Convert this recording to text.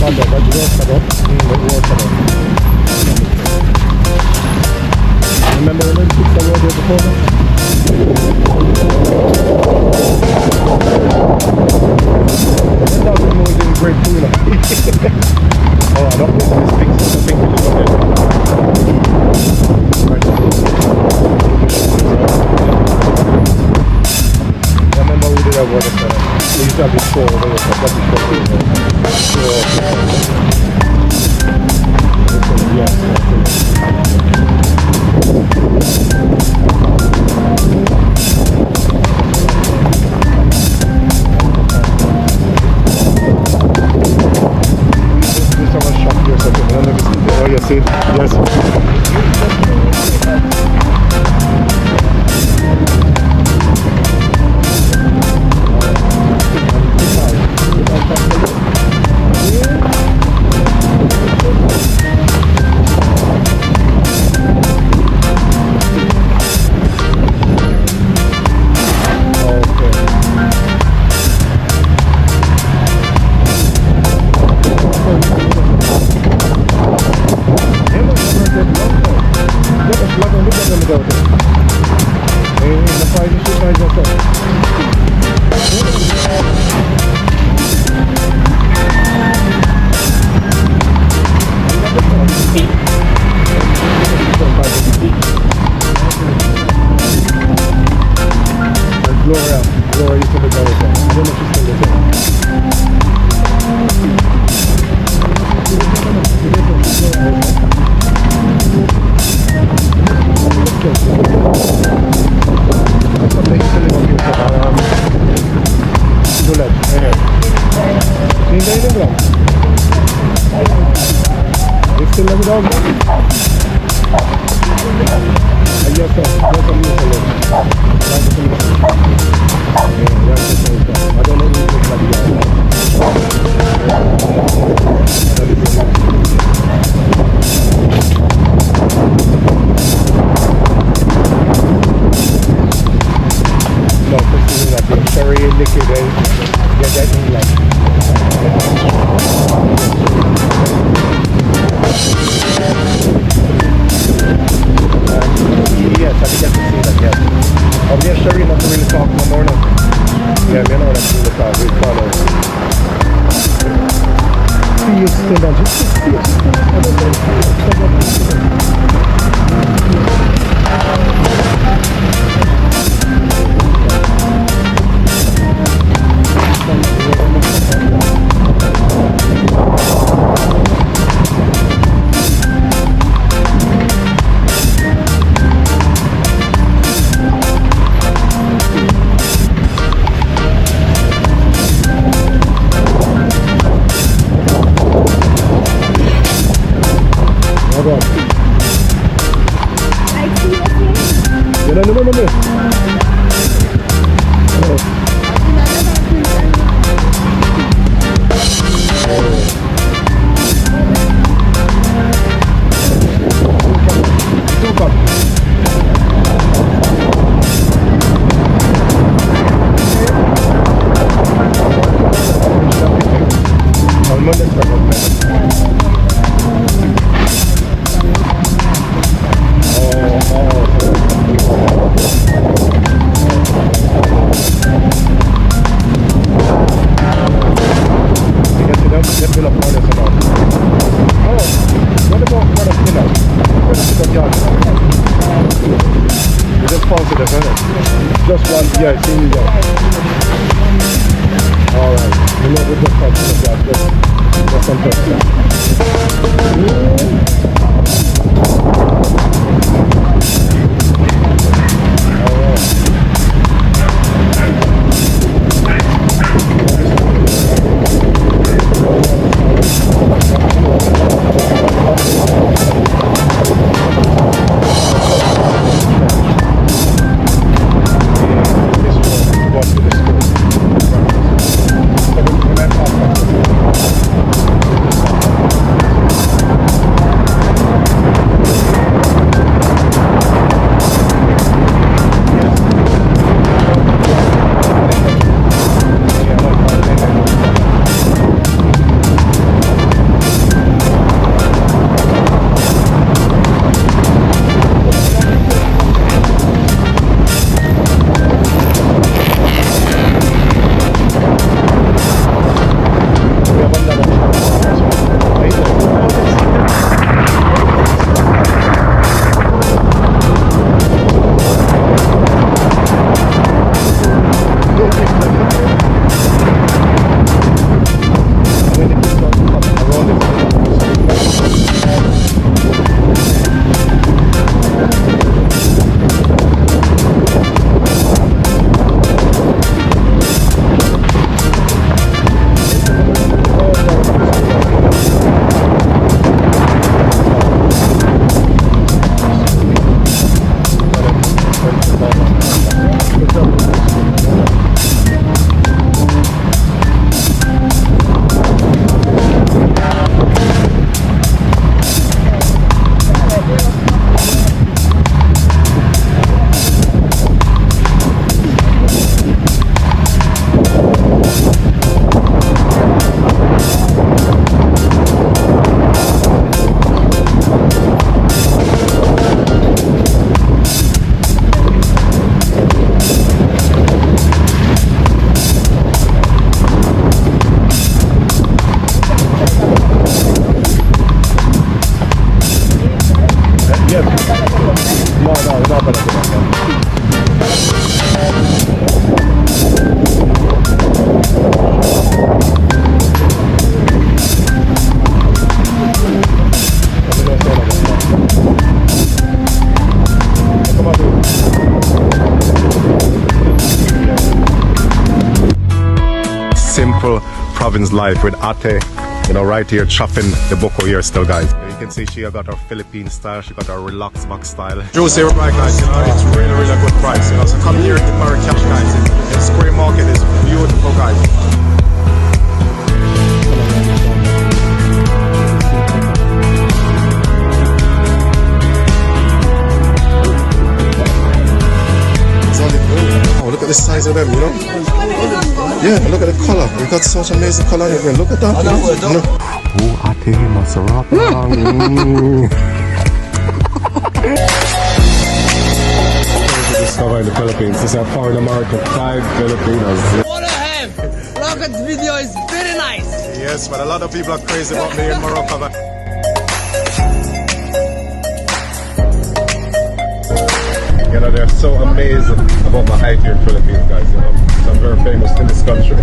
Remember when we fixed the road here before? That dog is doing great too, you know. Oh, I don't think this fixed. I think we just got there. I remember we did have one of them. We used to have this show over there. Yes. This is a shop here, so I don't know if it's there. Oh, you see it? Yes. Gloria used to live there. I don't know if she's still there. Juliet, Hindi lang. You still love it all? Yes, sir. Yes, I'm used to it. I don't know who looks like that. No, considering that the cherry liquid, get that in like. Yes, I think I can see that, yes. Oh, yeah, sherry not to really talk no more now. Yeah, I know that's really talk. We call it. See you still on. Just see it. No. Just one, yeah, see you guys. Alright, you know, we just talk to the guys, just some text. This one. Kevin's life with Ate, you know, right here chopping the boko here still, guys. You can see she got her Philippine style, she got her relaxed back style. Juicy right, guys, you know, it's really, really a good price, you know. So come here to Marrakesh, guys. The Square Market is beautiful, guys. Oh, look at the size of them, you know? Yeah, look at the color. We got such amazing color in here. Look at that. Oh, Ate Maserati. Discover in the Philippines. This is a foreign American 5 Filipinos. What I have! Rocket's video is very nice! Yes, but a lot of people are crazy about me in Morocco. But you know, they're so amazing about my height here in Philippines, guys, you know. So I'm very famous in this country.